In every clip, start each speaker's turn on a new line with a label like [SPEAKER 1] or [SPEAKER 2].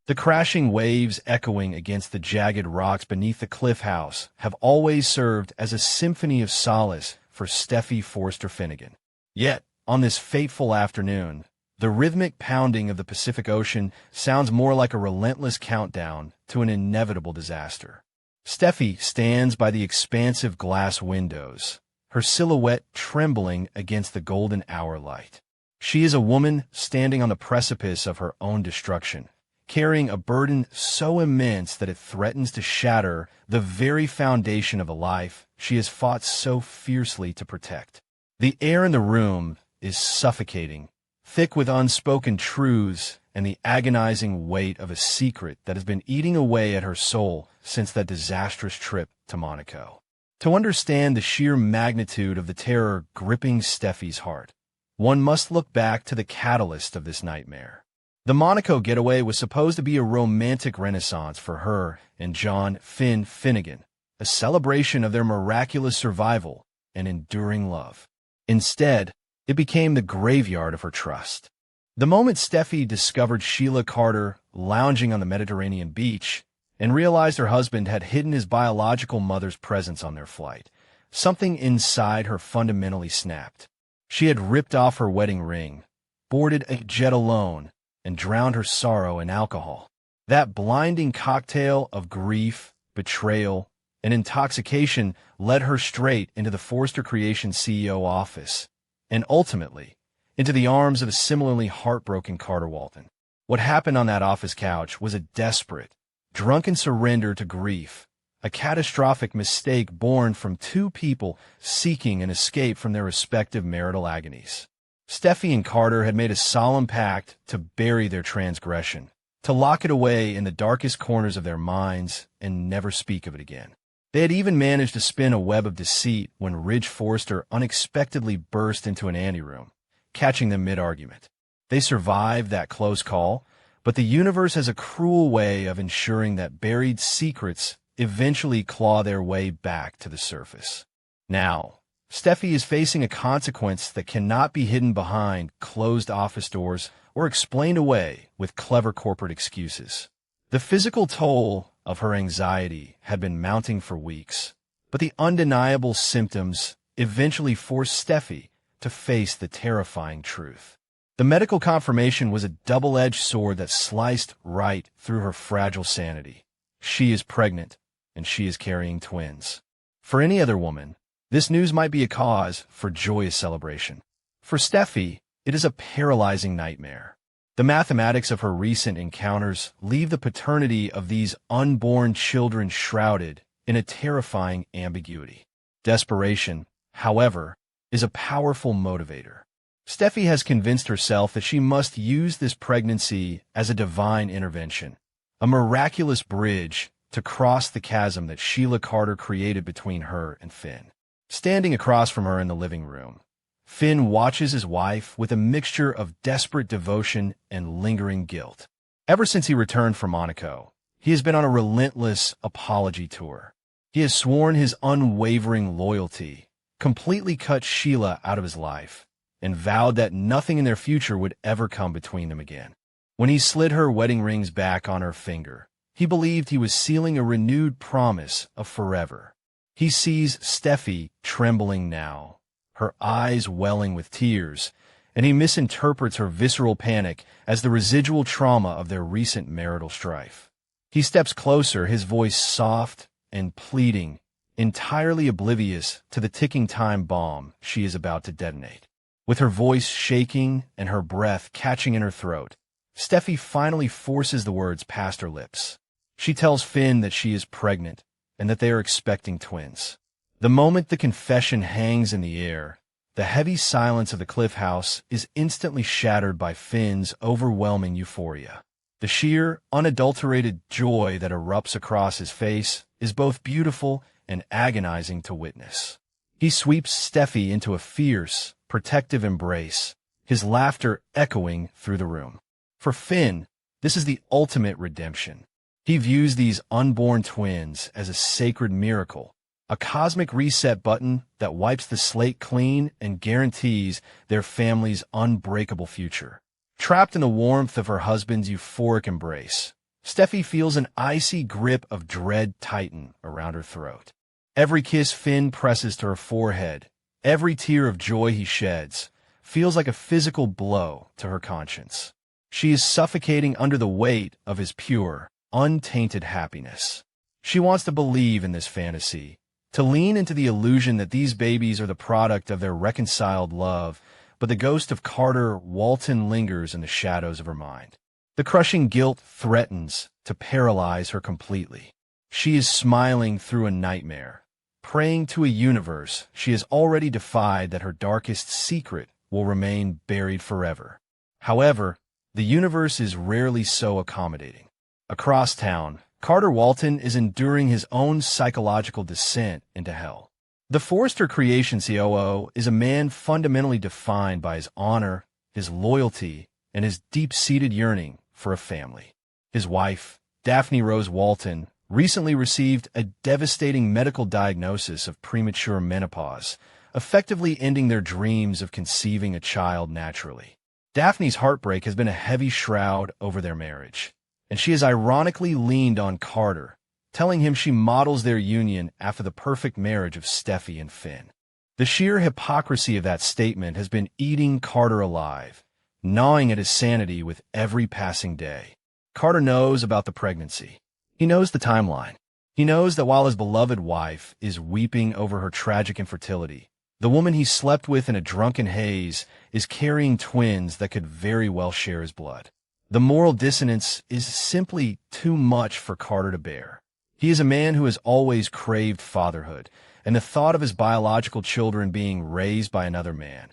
[SPEAKER 1] The crashing waves echoing against the jagged rocks beneath the cliff house have always served as a symphony of solace for Steffy Forster Finnegan. Yet, on this fateful afternoon, the rhythmic pounding of the Pacific Ocean sounds more like a relentless countdown to an inevitable disaster. Steffy stands by the expansive glass windows, her silhouette trembling against the golden hour light. She is a woman standing on the precipice of her own destruction, carrying a burden so immense that it threatens to shatter the very foundation of a life she has fought so fiercely to protect. The air in the room is suffocating, thick with unspoken truths and the agonizing weight of a secret that has been eating away at her soul since that disastrous trip to Monaco. To understand the sheer magnitude of the terror gripping Steffy's heart, one must look back to the catalyst of this nightmare. The Monaco getaway was supposed to be a romantic renaissance for her and John Finnegan, a celebration of their miraculous survival and enduring love. Instead, it became the graveyard of her trust. The moment Steffy discovered Sheila Carter lounging on the Mediterranean beach and realized her husband had hidden his biological mother's presence on their flight, something inside her fundamentally snapped. She had ripped off her wedding ring, boarded a jet alone, and drowned her sorrow in alcohol. That blinding cocktail of grief, betrayal, and intoxication led her straight into the Forster Creations CEO office, and ultimately, into the arms of a similarly heartbroken Carter Walton. What happened on that office couch was a desperate, drunken surrender to grief, a catastrophic mistake born from two people seeking an escape from their respective marital agonies. Steffy and Carter had made a solemn pact to bury their transgression, to lock it away in the darkest corners of their minds and never speak of it again. They had even managed to spin a web of deceit when Ridge Forster unexpectedly burst into an anteroom, catching them mid-argument. They survived that close call, but the universe has a cruel way of ensuring that buried secrets eventually claw their way back to the surface. Now, Steffy is facing a consequence that cannot be hidden behind closed office doors or explained away with clever corporate excuses. The physical toll of her anxiety had been mounting for weeks, but the undeniable symptoms eventually forced Steffy to face the terrifying truth. The medical confirmation was a double-edged sword that sliced right through her fragile sanity. She is pregnant, and she is carrying twins. For any other woman, this news might be a cause for joyous celebration. For Steffy, it is a paralyzing nightmare. The mathematics of her recent encounters leave the paternity of these unborn children shrouded in a terrifying ambiguity. Desperation, however, is a powerful motivator. Steffy has convinced herself that she must use this pregnancy as a divine intervention, a miraculous bridge to cross the chasm that Sheila Carter created between her and Finn. Standing across from her in the living room, Finn watches his wife with a mixture of desperate devotion and lingering guilt. Ever since he returned from Monaco, he has been on a relentless apology tour. He has sworn his unwavering loyalty, completely cut Sheila out of his life, and vowed that nothing in their future would ever come between them again. When he slid her wedding rings back on her finger, he believed he was sealing a renewed promise of forever. He sees Steffy trembling now, her eyes welling with tears, and he misinterprets her visceral panic as the residual trauma of their recent marital strife. He steps closer, his voice soft and pleading, entirely oblivious to the ticking time bomb she is about to detonate. With her voice shaking and her breath catching in her throat, Steffy finally forces the words past her lips. She tells Finn that she is pregnant and that they are expecting twins. The moment the confession hangs in the air, the heavy silence of the cliff house is instantly shattered by Finn's overwhelming euphoria. The sheer, unadulterated joy that erupts across his face is both beautiful and agonizing to witness. He sweeps Steffy into a fierce, protective embrace, his laughter echoing through the room. For Finn, this is the ultimate redemption. He views these unborn twins as a sacred miracle, a cosmic reset button that wipes the slate clean and guarantees their family's unbreakable future. Trapped in the warmth of her husband's euphoric embrace, Steffi feels an icy grip of dread tighten around her throat. Every kiss Finn presses to her forehead, every tear of joy he sheds, feels like a physical blow to her conscience. She is suffocating under the weight of his pure, untainted happiness. She wants to believe in this fantasy, to lean into the illusion that these babies are the product of their reconciled love, but the ghost of Carter Walton lingers in the shadows of her mind. The crushing guilt threatens to paralyze her completely. She is smiling through a nightmare, praying to a universe she has already defied that her darkest secret will remain buried forever. However, the universe is rarely so accommodating. Across town, Carter Walton is enduring his own psychological descent into hell. The Forrester Creation COO is a man fundamentally defined by his honor, his loyalty, and his deep-seated yearning for a family. His wife, Daphne Rose Walton, recently received a devastating medical diagnosis of premature menopause, effectively ending their dreams of conceiving a child naturally. Daphne's heartbreak has been a heavy shroud over their marriage, and she has ironically leaned on Carter, telling him she models their union after the perfect marriage of Steffi and Finn. The sheer hypocrisy of that statement has been eating Carter alive, gnawing at his sanity with every passing day. Carter knows about the pregnancy. He knows the timeline. He knows that while his beloved wife is weeping over her tragic infertility, the woman he slept with in a drunken haze is carrying twins that could very well share his blood. The moral dissonance is simply too much for Carter to bear. He is a man who has always craved fatherhood, and the thought of his biological children being raised by another man,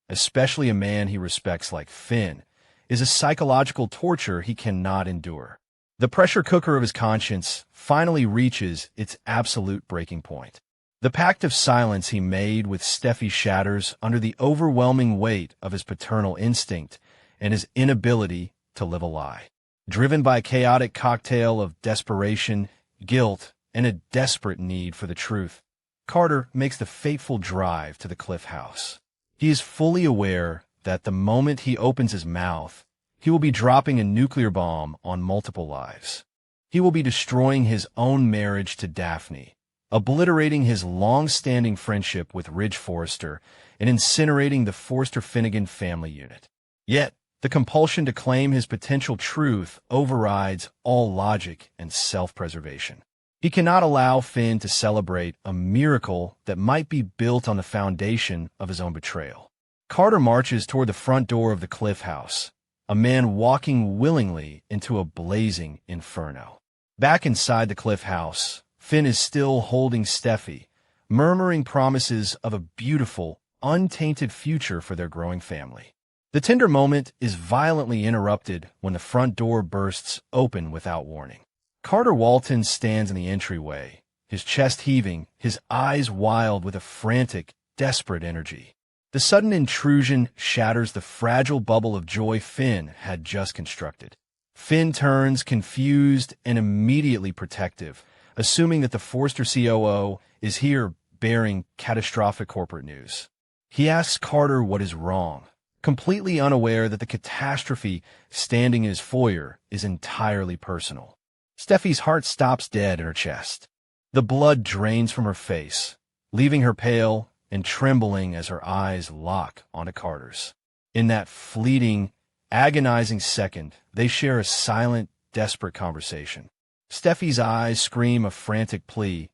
[SPEAKER 1] especially a man he respects like Finn, is a psychological torture he cannot endure. The pressure cooker of his conscience finally reaches its absolute breaking point. The pact of silence he made with Steffi shatters under the overwhelming weight of his paternal instinct and his inability to live a lie. Driven by a chaotic cocktail of desperation, guilt, and a desperate need for the truth, Carter makes the fateful drive to the Cliff House. He is fully aware that the moment he opens his mouth, he will be dropping a nuclear bomb on multiple lives. He will be destroying his own marriage to Daphne, obliterating his long-standing friendship with Ridge Forrester, and incinerating the Forrester-Finnegan family unit. Yet, the compulsion to claim his potential truth overrides all logic and self-preservation. He cannot allow Finn to celebrate a miracle that might be built on the foundation of his own betrayal. Carter marches toward the front door of the Cliff House, a man walking willingly into a blazing inferno. Back inside the Cliff House, Finn is still holding Steffi, murmuring promises of a beautiful, untainted future for their growing family. The tender moment is violently interrupted when the front door bursts open without warning. Carter Walton stands in the entryway, his chest heaving, his eyes wild with a frantic, desperate energy. The sudden intrusion shatters the fragile bubble of joy Finn had just constructed. Finn turns confused and immediately protective, assuming that the Forrester COO is here bearing catastrophic corporate news. He asks Carter what is wrong, completely unaware that the catastrophe standing in his foyer is entirely personal. Steffi's heart stops dead in her chest. The blood drains from her face, leaving her pale and trembling as her eyes lock onto Carter's. In that fleeting, agonizing second, they share a silent, desperate conversation. Steffi's eyes scream a frantic plea,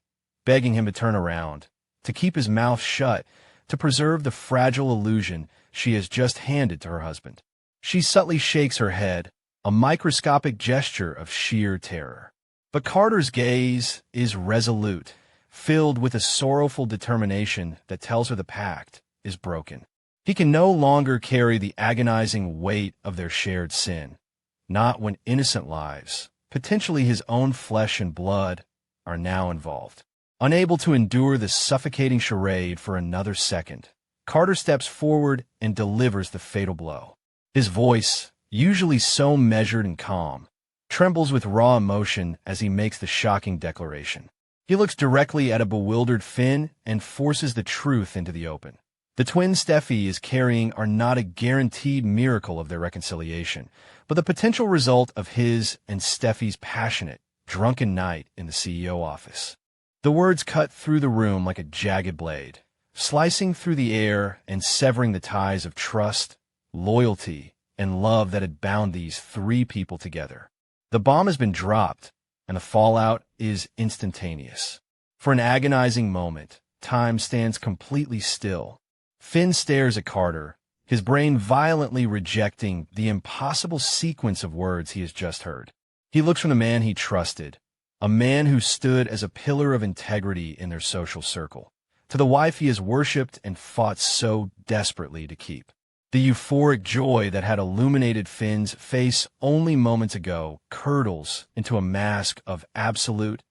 [SPEAKER 1] begging him to turn around, to keep his mouth shut, to preserve the fragile illusion she has just handed to her husband. She subtly shakes her head, a microscopic gesture of sheer terror. But Carter's gaze is resolute, filled with a sorrowful determination that tells her the pact is broken. He can no longer carry the agonizing weight of their shared sin, not when innocent lives, potentially his own flesh and blood, are now involved. Unable to endure this suffocating charade for another second, Carter steps forward and delivers the fatal blow. His voice, usually so measured and calm, trembles with raw emotion as he makes the shocking declaration. He looks directly at a bewildered Finn and forces the truth into the open. The twins Steffy is carrying are not a guaranteed miracle of their reconciliation, but the potential result of his and Steffy's passionate, drunken night in the CEO office. The words cut through the room like a jagged blade, slicing through the air and severing the ties of trust, loyalty, and love that had bound these three people together. The bomb has been dropped, and the fallout is instantaneous. For an agonizing moment, time stands completely still. Finn stares at Carter, his brain violently rejecting the impossible sequence of words he has just heard. He looks from the man he trusted, a man who stood as a pillar of integrity in their social circle, to the wife he has worshipped and fought so desperately to keep. The euphoric joy that had illuminated Finn's face only moments ago curdles into a mask of absolute,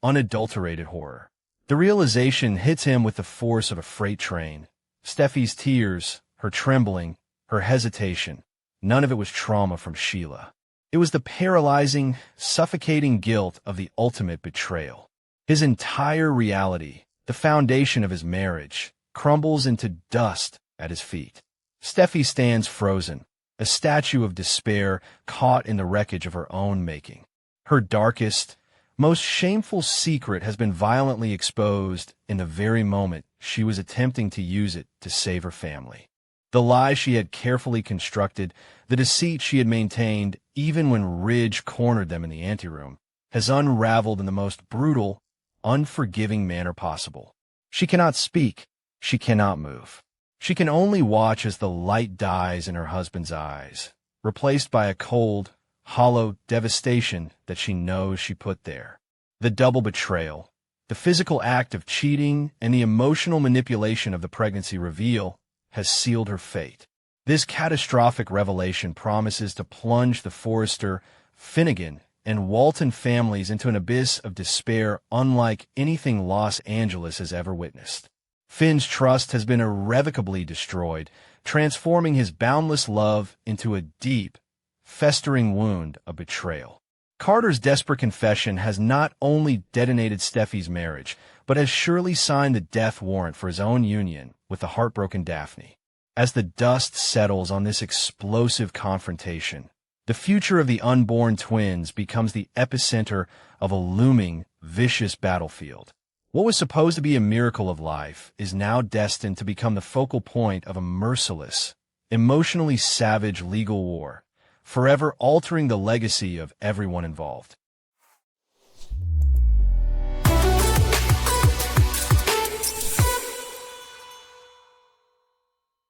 [SPEAKER 1] unadulterated horror. The realization hits him with the force of a freight train. Steffy's tears, her trembling, her hesitation, none of it was trauma from Sheila. It was the paralyzing, suffocating guilt of the ultimate betrayal. His entire reality, the foundation of his marriage, crumbles into dust at his feet. Steffy stands frozen, a statue of despair caught in the wreckage of her own making. Her darkest, most shameful secret has been violently exposed in the very moment she was attempting to use it to save her family. The lie she had carefully constructed, the deceit she had maintained even when Ridge cornered them in the anteroom, has unraveled in the most brutal, unforgiving manner possible. She cannot speak. She cannot move. She can only watch as the light dies in her husband's eyes, replaced by a cold, hollow devastation that she knows she put there. The double betrayal, the physical act of cheating, and the emotional manipulation of the pregnancy reveal has sealed her fate. This catastrophic revelation promises to plunge the Forrester, Finnegan, and Walton families into an abyss of despair unlike anything Los Angeles has ever witnessed. Finn's trust has been irrevocably destroyed, transforming his boundless love into a deep, festering wound of betrayal. Carter's desperate confession has not only detonated Steffy's marriage, but has surely signed the death warrant for his own union with the heartbroken Daphne. As the dust settles on this explosive confrontation, the future of the unborn twins becomes the epicenter of a looming, vicious battlefield. What was supposed to be a miracle of life is now destined to become the focal point of a merciless, emotionally savage legal war, forever altering the legacy of everyone involved.